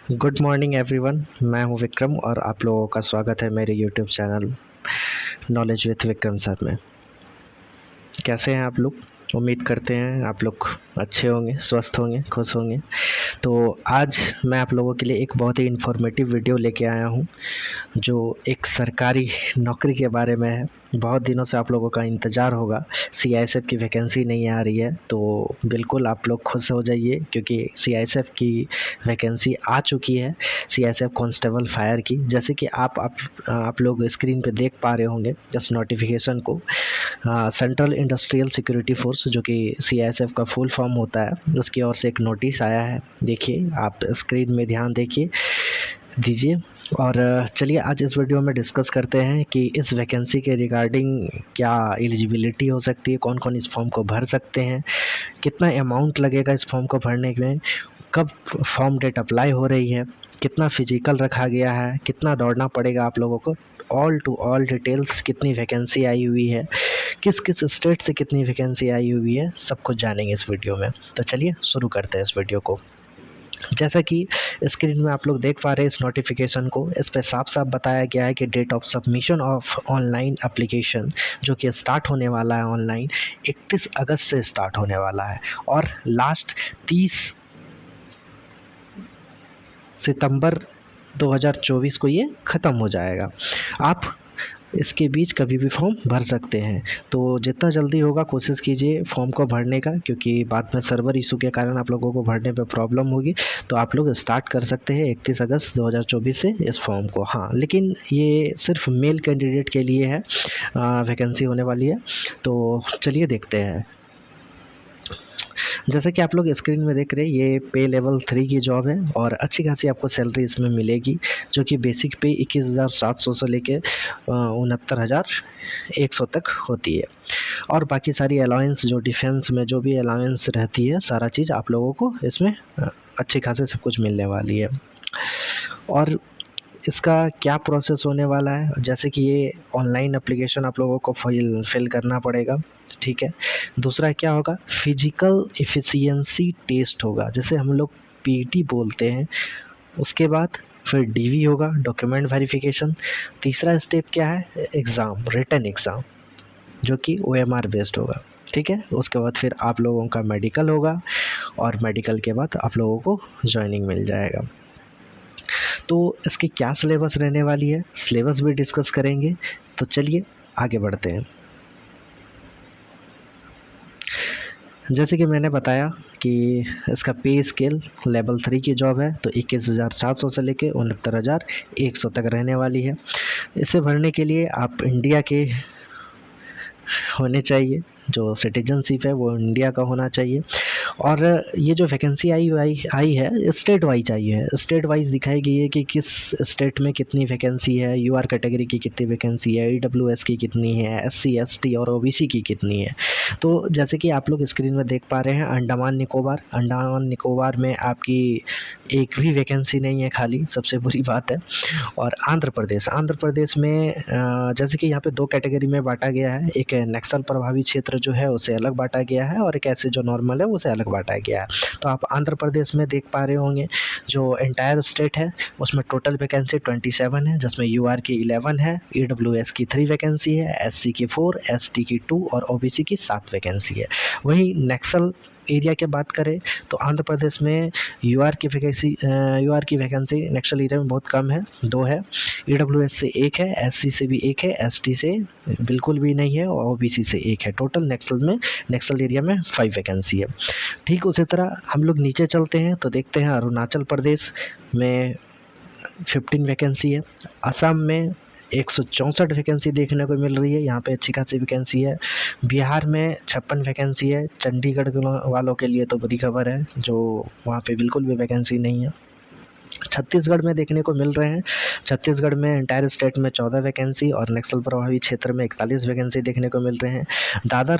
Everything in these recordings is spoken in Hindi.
Good morning everyone. मैं हूं विक्रम और आप लोगों का स्वागत है मेरे YouTube channel knowledge with Vikram sir में। कैसे हैं आप लोग? उम्मीद करते हैं आप लोग अच्छे होंगे, स्वस्थ होंगे, खुश होंगे। तो आज मैं आप लोगों के लिए एक बहुत ही इन्फॉर्मेटिव वीडियो लेके आया हूं जो एक सरकारी नौकरी के बारे में है। बहुत दिनों से आप लोगों का इंतज़ार होगा, सीआईएसएफ की वैकेंसी नहीं आ रही है, तो बिल्कुल आप लोग खुश हो जाइए क्योंकि सीआईएसएफ की वैकेंसी आ चुकी है। सीआईएसएफ कांस्टेबल फायर की, जैसे कि आप लोग स्क्रीन पे देख पा रहे होंगे इस नोटिफिकेशन को। सेंट्रल इंडस्ट्रियल सिक्योरिटी फोर्स, जो कि सीआईएसएफ का फुल फॉर्म होता है, उसकी ओर से एक नोटिस आया है। देखिए, आप स्क्रीन में ध्यान दीजिए। और चलिए आज इस वीडियो में डिस्कस करते हैं कि इस वैकेंसी के रिगार्डिंग क्या एलिजिबिलिटी हो सकती है, कौन कौन इस फॉर्म को भर सकते हैं, कितना अमाउंट लगेगा इस फॉर्म को भरने में, कब फॉर्म डेट अप्लाई हो रही है, कितना फिजिकल रखा गया है, कितना दौड़ना पड़ेगा आप लोगों को, ऑल टू ऑल डिटेल्स, कितनी वैकेंसी आई हुई है, किस किस स्टेट से कितनी वैकेंसी आई हुई है, सब कुछ जानेंगे इस वीडियो में। तो चलिए शुरू करते हैं इस वीडियो को। जैसा कि स्क्रीन में आप लोग देख पा रहे हैं इस नोटिफिकेशन को, इस पे साफ साफ बताया गया है कि date of submission of online application, जो कि स्टार्ट होने वाला है ऑनलाइन 31 अगस्त से स्टार्ट होने वाला है और लास्ट 30 सितंबर 2024 को ये ख़त्म हो जाएगा। आप इसके बीच कभी भी फॉर्म भर सकते हैं, तो जितना जल्दी होगा कोशिश कीजिए फॉर्म को भरने का, क्योंकि बाद में सर्वर इशू के कारण आप लोगों को भरने पे प्रॉब्लम होगी। तो आप लोग स्टार्ट कर सकते हैं 31 अगस्त 2024 से इस फॉर्म को। हाँ, लेकिन ये सिर्फ मेल कैंडिडेट के लिए है, वैकेंसी होने वाली है। तो चलिए देखते हैं। जैसा कि आप लोग स्क्रीन में देख रहे हैं, ये पे लेवल 3 की जॉब है और अच्छी खासी आपको सैलरी इसमें मिलेगी, जो कि बेसिक पे 21,700 से लेके 69,100 तक होती है। और बाकी सारी अलाउंस, जो डिफेंस में जो भी अलाउंस रहती है, सारा चीज़ आप लोगों को इसमें अच्छे खासे सब कुछ मिलने वाली है। और इसका क्या प्रोसेस होने वाला है, जैसे कि ये ऑनलाइन एप्लीकेशन आप लोगों को फिल करना पड़ेगा, ठीक है। दूसरा क्या होगा, फिजिकल एफिशिएंसी टेस्ट होगा, जैसे हम लोग पीटी बोलते हैं। उसके बाद फिर डीवी होगा, डॉक्यूमेंट वेरिफिकेशन। तीसरा स्टेप क्या है, एग्ज़ाम, रिटन एग्ज़ाम, जो कि ओएमआर बेस्ड होगा, ठीक है। उसके बाद फिर आप लोगों का मेडिकल होगा और मेडिकल के बाद आप लोगों को ज्वाइनिंग मिल जाएगा। तो इसकी क्या सिलेबस रहने वाली है, सिलेबस भी डिस्कस करेंगे। तो चलिए आगे बढ़ते हैं। जैसे कि मैंने बताया कि इसका पे स्केल लेवल 3 की जॉब है, तो 21,700 से लेके 69,100 तक रहने वाली है। इसे भरने के लिए आप इंडिया के होने चाहिए, जो सिटीजनशिप है वो इंडिया का होना चाहिए। और ये जो वैकेंसी आई है स्टेट वाइज आई है, स्टेट वाइज दिखाई गई है कि किस स्टेट में कितनी वैकेंसी है, यूआर कैटेगरी की कितनी वैकेंसी है, ईडब्ल्यूएस की कितनी है, एससी एसटी और ओबीसी की कितनी है। तो जैसे कि आप लोग स्क्रीन में देख पा रहे हैं, अंडमान निकोबार में आपकी एक भी वैकेंसी नहीं है खाली, सबसे बुरी बात है। और आंध्र प्रदेश में जैसे कि यहाँ पे दो कैटेगरी में बांटा गया है, एक नक्सल प्रभावी क्षेत्र जो है उसे अलग बांटा गया है और एक ऐसे जो नॉर्मल है उसे अलग बांटा गया है। तो आप आंध्र प्रदेश में देख पा रहे होंगे, जो एंटायर स्टेट है उसमें टोटल वैकेंसी 27 है, जिसमें यूआर की 11 है, ईडब्ल्यूएस की 3 वैकेंसी है, एससी की 4, एसटी की 2 और ओबीसी की 7 वैकेंसी है। वहीं नक्सल एरिया की बात करें तो आंध्र प्रदेश में यूआर की वैकेंसी नक्सल एरिया में बहुत कम है, 2 है। ईडब्ल्यूएस से 1 है, एससी से भी 1 है, एसटी से बिल्कुल भी नहीं है और ओबीसी से 1 है। टोटल नक्सल एरिया में 5 वैकेंसी है। ठीक उसी तरह हम लोग नीचे चलते हैं तो देखते हैं अरुणाचल प्रदेश में 15 वैकेंसी है, असम में 164 वैकेंसी देखने को मिल रही है, यहाँ पे अच्छी खासी वैकेंसी है। बिहार में 56 वैकेंसी है। चंडीगढ़ वालों के लिए तो बुरी खबर है, जो वहाँ पे बिल्कुल भी वैकेंसी नहीं है। छत्तीसगढ़ में देखने को मिल रहे हैं, छत्तीसगढ़ में एंटायर स्टेट में 14 वैकेंसी और नक्सल प्रभावित क्षेत्र में 41 वैकेंसी देखने को मिल रहे हैं। दादर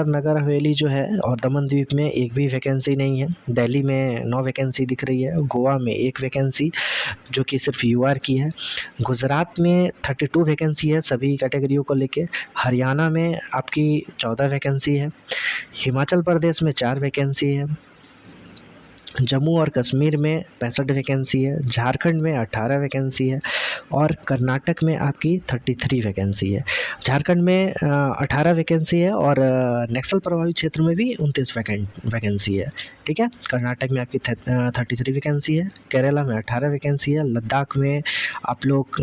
नगर हवेली जो है और दमन द्वीप में एक भी वैकेंसी नहीं है। दिल्ली में 9 वैकेंसी दिख रही है, गोवा में 1 वैकेंसी जो कि सिर्फ यूआर की है, गुजरात में 32 वैकेंसी है सभी कैटेगरियों को लेके, हरियाणा में आपकी 14 वैकेंसी है, हिमाचल प्रदेश में 4 वैकेंसी है, जम्मू और कश्मीर में 65 वैकेंसी है, झारखंड में 18 वैकेंसी है और कर्नाटक में आपकी 33 वैकेंसी है। झारखंड में 18 वैकेंसी है और नक्सल प्रभावित क्षेत्र में भी 29 वैकेंसी है। ठीक है, कर्नाटक में आपकी 33 वैकेंसी है, केरला में 18 वैकेंसी है, लद्दाख में आप लोग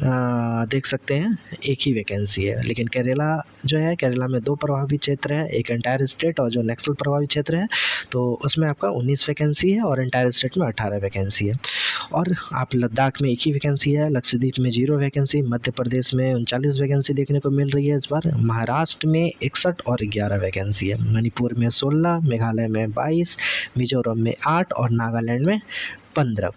देख सकते हैं एक ही वैकेंसी है। लेकिन केरला जो है, केरला में 2 प्रभावित क्षेत्र है, एक एंटायर स्टेट और जो नक्सल प्रभावित क्षेत्र है तो उसमें आपका 19 वैकेंसी है और एंटायर स्टेट में 18 वैकेंसी है। और आप लद्दाख में एक ही वैकेंसी है, लक्षद्वीप में 0 वैकेंसी, मध्य प्रदेश में 39 वैकेंसी देखने को मिल रही है इस बार, महाराष्ट्र में 61 और 11 वैकेंसी है, मणिपुर में 16, मेघालय में 22, मिजोरम में 8 और नागालैंड में 15।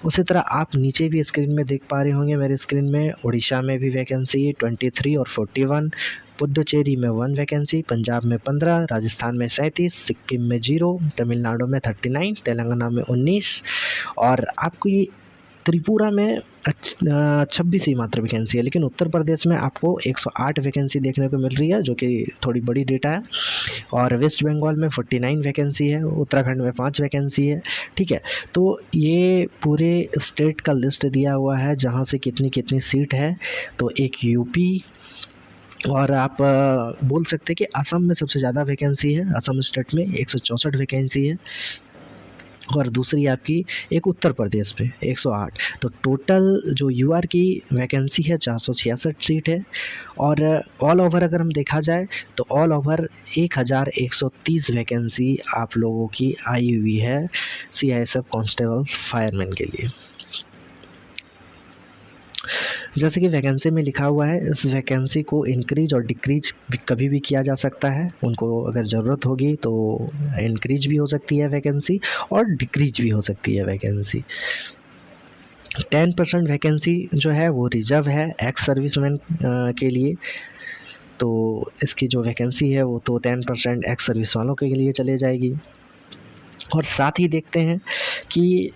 उसी तरह आप नीचे भी स्क्रीन में देख पा रहे होंगे मेरे स्क्रीन में, उड़ीसा में भी वैकेंसी 23 और 41, पुडुचेरी में 1 वैकेंसी, पंजाब में 15, राजस्थान में 37, सिक्किम में 0, तमिलनाडु में 39, तेलंगाना में 19 और आपको ये त्रिपुरा में 26 ही मात्र वैकेंसी है। लेकिन उत्तर प्रदेश में आपको 108 वैकेंसी देखने को मिल रही है, जो कि थोड़ी बड़ी डेटा है। और वेस्ट बंगाल में 49 वैकेंसी है, उत्तराखंड में 5 वैकेंसी है। ठीक है, तो ये पूरे स्टेट का लिस्ट दिया हुआ है जहाँ से कितनी कितनी सीट है। तो एक यूपी और आप बोल सकते हैं कि असम में सबसे ज़्यादा वैकेंसी है, असम स्टेट में 164 वैकेंसी है और दूसरी आपकी एक उत्तर प्रदेश में 108। तो टोटल जो यूआर की वैकेंसी है 466 सीट है। और ऑल ओवर अगर हम देखा जाए तो ऑल ओवर 1130 वैकेंसी आप लोगों की आई हुई है सीआईएसएफ कांस्टेबल फायरमैन के लिए। जैसे कि वैकेंसी में लिखा हुआ है, इस वैकेंसी को इंक्रीज और डिक्रीज कभी भी किया जा सकता है। उनको अगर ज़रूरत होगी तो इंक्रीज भी हो सकती है वैकेंसी और डिक्रीज भी हो सकती है वैकेंसी। 10% वैकेंसी जो है वो रिजर्व है एक्स सर्विसमैन के लिए। तो इसकी जो वैकेंसी है वो तो 10% एक्स सर्विस वालों के लिए चले जाएगी। और साथ ही देखते हैं कि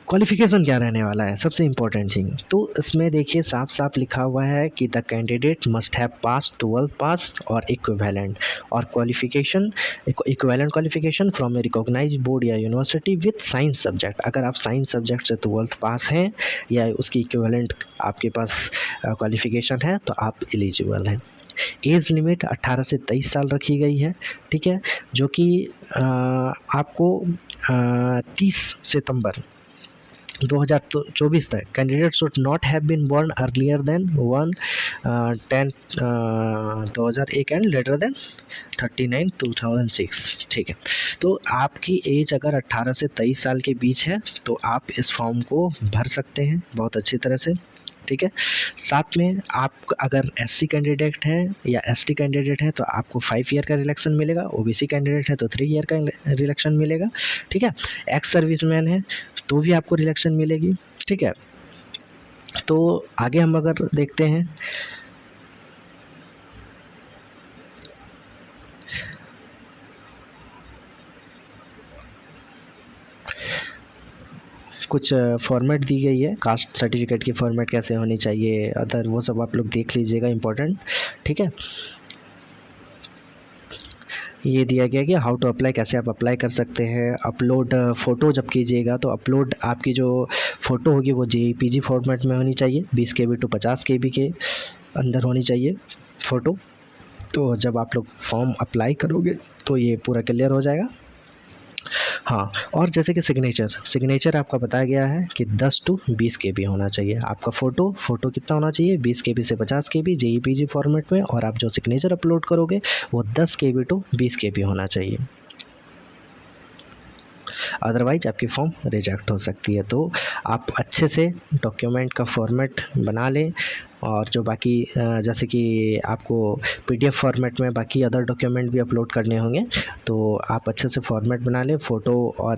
क्वालिफ़िकेशन क्या रहने वाला है, सबसे इम्पोर्टेंट थिंग। तो इसमें देखिए साफ साफ लिखा हुआ है कि the candidate must have pass 12th pass और इक्विवेलेंट और qualification equivalent qualification from a recognised board या यूनिवर्सिटी विथ साइंस सब्जेक्ट। अगर आप साइंस सब्जेक्ट से 12th पास हैं या उसकी इक्विवेलेंट आपके पास क्वालिफ़िकेशन है तो आप एलिजिबल हैं। एज लिमिट 18 से 23 साल रखी गई है। ठीक है, जो कि आपको 30 सितंबर 2024 तक candidate should not have been born earlier than 1/10/2001 and later than 39/2006। ठीक है, तो आपकी एज अगर 18 से 23 साल के बीच है तो आप इस फॉर्म को भर सकते हैं बहुत अच्छी तरह से। ठीक है, साथ में आप अगर एससी कैंडिडेट हैं या एसटी कैंडिडेट हैं तो आपको 5 ईयर का रिलैक्सेशन मिलेगा, ओबीसी कैंडिडेट है तो 3 ईयर का रिलैक्सेशन मिलेगा। ठीक है, एक्स सर्विसमैन है तो भी आपको रिलैक्सेशन मिलेगी। ठीक है, तो आगे हम अगर देखते हैं कुछ फॉर्मेट दी गई है, कास्ट सर्टिफिकेट की फॉर्मेट कैसे होनी चाहिए अदर, वो सब आप लोग देख लीजिएगा, इम्पोर्टेंट। ठीक है, ये दिया गया कि हाउ टू अप्लाई, कैसे आप अप्लाई कर सकते हैं। अपलोड फ़ोटो जब कीजिएगा तो अपलोड आपकी जो फ़ोटो होगी वो जेपीजी फॉर्मेट में होनी चाहिए, 20 KB टू 50 KB के अंदर होनी चाहिए फ़ोटो। तो जब आप लोग फॉर्म अप्लाई करोगे तो ये पूरा क्लियर हो जाएगा। हाँ, और जैसे कि सिग्नेचर आपका बताया गया है कि 10 टू 20 KB होना चाहिए आपका फ़ोटो कितना होना चाहिए, 20 KB से 50 KB जेपीजी फॉर्मेट में। और आप जो सिग्नेचर अपलोड करोगे वो 10 KB टू 20 KB होना चाहिए, अदरवाइज आपकी फॉर्म रिजेक्ट हो सकती है। तो आप अच्छे से डॉक्यूमेंट का फॉर्मेट बना लें। और जो बाकी जैसे कि आपको पीडीएफ फॉर्मेट में बाकी अदर डॉक्यूमेंट भी अपलोड करने होंगे तो आप अच्छे से फॉर्मेट बना लें। फ़ोटो और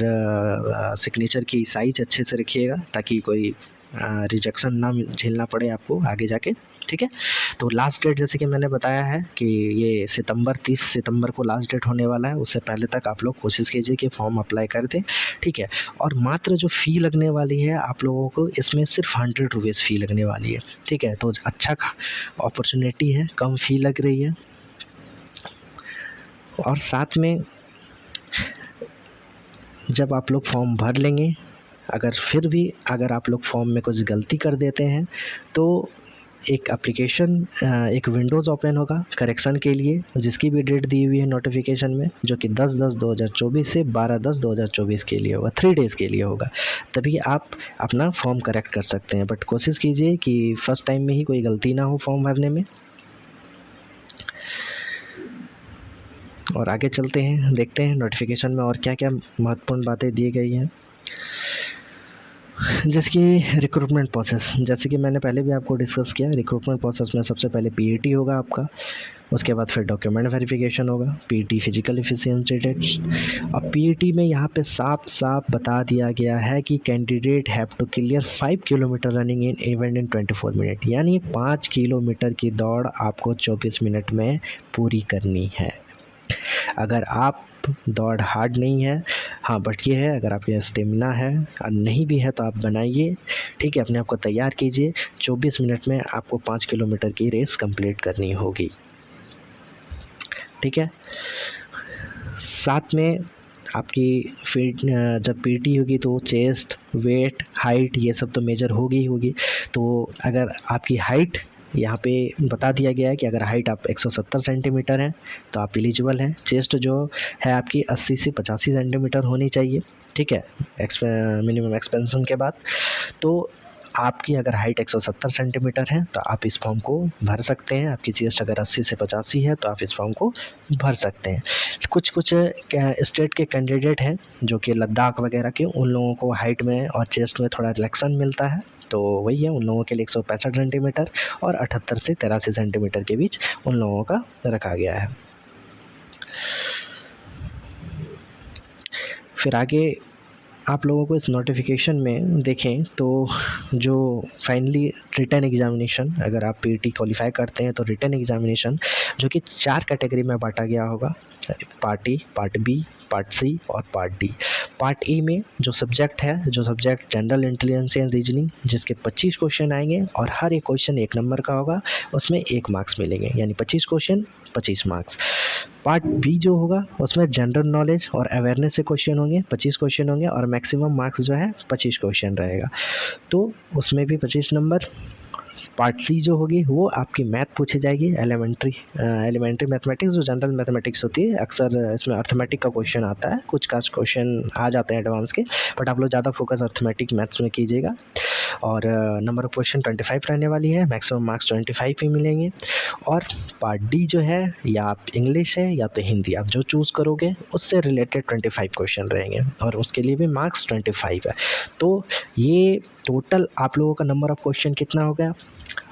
सिग्नेचर की साइज़ अच्छे से रखिएगा ताकि कोई रिजेक्शन ना झेलना पड़े आपको आगे जाके। ठीक है, तो लास्ट डेट जैसे कि मैंने बताया है कि ये 30 सितंबर को लास्ट डेट होने वाला है, उससे पहले तक आप लोग कोशिश कीजिए कि फॉर्म अप्लाई कर दें। ठीक है, और मात्र जो फ़ी लगने वाली है आप लोगों को इसमें सिर्फ 100 रुपीज़ फ़ी लगने वाली है। ठीक है, तो अच्छा अपॉर्चुनिटी है, कम फ़ी लग रही है। और साथ में जब आप लोग फॉर्म भर लेंगे, अगर फिर भी अगर आप लोग फॉर्म में कुछ गलती कर देते हैं तो एक एप्लीकेशन एक विंडोज़ ओपन होगा करेक्शन के लिए, जिसकी भी डेट दी हुई है नोटिफिकेशन में, जो कि 10/10/2024 से 12/10/2024 के लिए होगा, 3 डेज़ के लिए होगा। तभी आप अपना फॉर्म करेक्ट कर सकते हैं। बट कोशिश कीजिए कि फ़र्स्ट टाइम में ही कोई गलती ना हो फॉर्म भरने में। और आगे चलते हैं, देखते हैं नोटिफिकेशन में और क्या क्या महत्वपूर्ण बातें दी गई हैं। जैसे कि रिक्रूटमेंट प्रोसेस, जैसे कि मैंने पहले भी आपको डिस्कस किया, रिक्रूटमेंट प्रोसेस में सबसे पहले पीईटी होगा आपका, उसके बाद फिर डॉक्यूमेंट वेरिफिकेशन होगा, पीईटी फिजिकल एफिशिएंसी टेस्ट। अब पीईटी में यहाँ पे साफ साफ बता दिया गया है कि candidate have to clear 5 kilometre running in event in 24 minute, यानी 5 किलोमीटर की दौड़ आपको 24 मिनट में पूरी करनी है। अगर आप दौड़ हार्ड नहीं है, हाँ बट ये है अगर आपके स्टेमिना है और नहीं भी है तो आप बनाइए, ठीक है, अपने आप को तैयार कीजिए। 24 मिनट में आपको 5 किलोमीटर की रेस कंप्लीट करनी होगी, ठीक है। साथ में आपकी फिट जब पीटी होगी तो चेस्ट, वेट, हाइट ये सब तो मेजर होगी ही होगी। तो अगर आपकी हाइट यहाँ पे बता दिया गया है कि अगर हाइट आप 170 सेंटीमीटर हैं तो आप एलिजिबल हैं। चेस्ट जो है आपकी 80 से 85 सेंटीमीटर होनी चाहिए, ठीक है, मिनिमम एक्सपेंशन के बाद। तो आपकी अगर हाइट 170 सेंटीमीटर है तो आप इस फॉर्म को भर सकते हैं। आपकी चेस्ट अगर 80 से 85 है तो आप इस फॉर्म को भर सकते हैं। कुछ कुछ स्टेट के कैंडिडेट हैं जो कि लद्दाख वगैरह के, उन लोगों को हाइट में और चेस्ट में थोड़ा रिलैक्सन मिलता है, तो वही है, उन लोगों के लिए 165 सेंटीमीटर और 78 से 83 सेंटीमीटर के बीच उन लोगों का रखा गया है। फिर आगे आप लोगों को इस नोटिफिकेशन में देखें तो जो फाइनली रिटन एग्ज़ामिनेशन, अगर आप पीटी क्वालिफाई करते हैं तो रिटन एग्ज़ामिनेशन जो कि 4 कैटेगरी में बांटा गया होगा, part A, part B, part C और पार्ट डी। पार्ट ए में जो subject general intelligence and reasoning, जिसके 25 क्वेश्चन आएंगे और हर एक क्वेश्चन 1 नंबर का होगा, उसमें 1 मार्क्स मिलेंगे, यानी 25 क्वेश्चन 25 मार्क्स। पार्ट बी जो होगा उसमें जनरल नॉलेज और अवेयरनेस से क्वेश्चन होंगे, 25 क्वेश्चन होंगे और मैक्सिमम मार्क्स जो है 25 क्वेश्चन रहेगा, तो उसमें भी 25 नंबर। पार्ट सी जो होगी वो आपकी मैथ पूछी जाएगी, एलिमेंट्री मैथमेटिक्स, जो जनरल मैथमेटिक्स होती है। अक्सर इसमें अर्थमेटिक का क्वेश्चन आता है, कुछ का क्वेश्चन आ जाते हैं एडवांस के, बट आप लोग ज़्यादा फोकस अर्थमेटिक मैथ्स में कीजिएगा। और नंबर ऑफ क्वेश्चन 25 रहने वाली है, मैक्सिमम मार्क्स 25 ही मिलेंगे। और पार्ट डी जो है, या आप इंग्लिश है या तो हिंदी, आप जो चूज़ करोगे उससे रिलेटेड 25 क्वेश्चन रहेंगे और उसके लिए भी मार्क्स 25 है। तो ये टोटल आप लोगों का नंबर ऑफ क्वेश्चन कितना हो गया,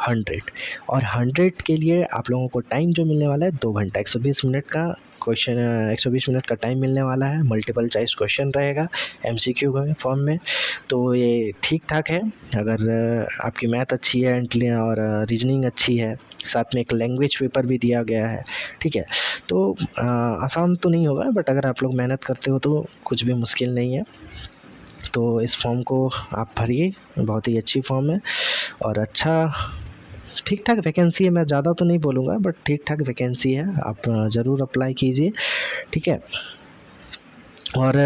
100। और 100 के लिए आप लोगों को टाइम जो मिलने वाला है 2 घंटा 120 मिनट का क्वेश्चन, 120 मिनट का टाइम मिलने वाला है। मल्टीपल चॉइस क्वेश्चन रहेगा एमसीक्यू में फॉर्म में, तो ये ठीक ठाक है। अगर आपकी मैथ अच्छी है और रीजनिंग अच्छी है, साथ में एक लैंग्वेज पेपर भी दिया गया है, ठीक है, तो आसान तो नहीं होगा, बट अगर आप लोग मेहनत करते हो तो कुछ भी मुश्किल नहीं है। तो इस फॉर्म को आप भरिए, बहुत ही अच्छी फॉर्म है और अच्छा ठीक ठाक वैकेंसी है। मैं ज़्यादा तो नहीं बोलूँगा, बट ठीक ठाक वैकेंसी है, आप ज़रूर अप्लाई कीजिए, ठीक है। और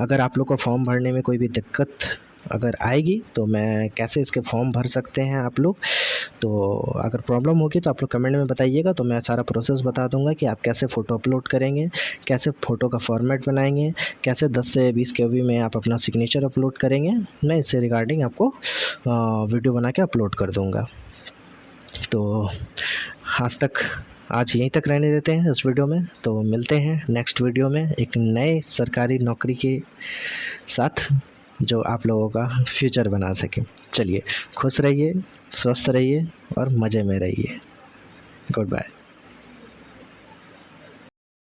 अगर आप लोग को फॉर्म भरने में कोई भी दिक्कत अगर आएगी तो मैं कैसे इसके फॉर्म भर सकते हैं आप लोग, तो अगर प्रॉब्लम होगी तो आप लोग कमेंट में बताइएगा, तो मैं सारा प्रोसेस बता दूंगा कि आप कैसे फ़ोटो अपलोड करेंगे, कैसे फ़ोटो का फॉर्मेट बनाएंगे, कैसे 10 से 20 KB में आप अपना सिग्नेचर अपलोड करेंगे। मैं इससे रिगार्डिंग आपको वीडियो बना के अपलोड कर दूँगा। तो आज यहीं तक रहने देते हैं इस वीडियो में, तो मिलते हैं नेक्स्ट वीडियो में एक नए सरकारी नौकरी के साथ जो आप लोगों का फ्यूचर बना सके। चलिए, खुश रहिए, स्वस्थ रहिए और मज़े में रहिए। Good bye.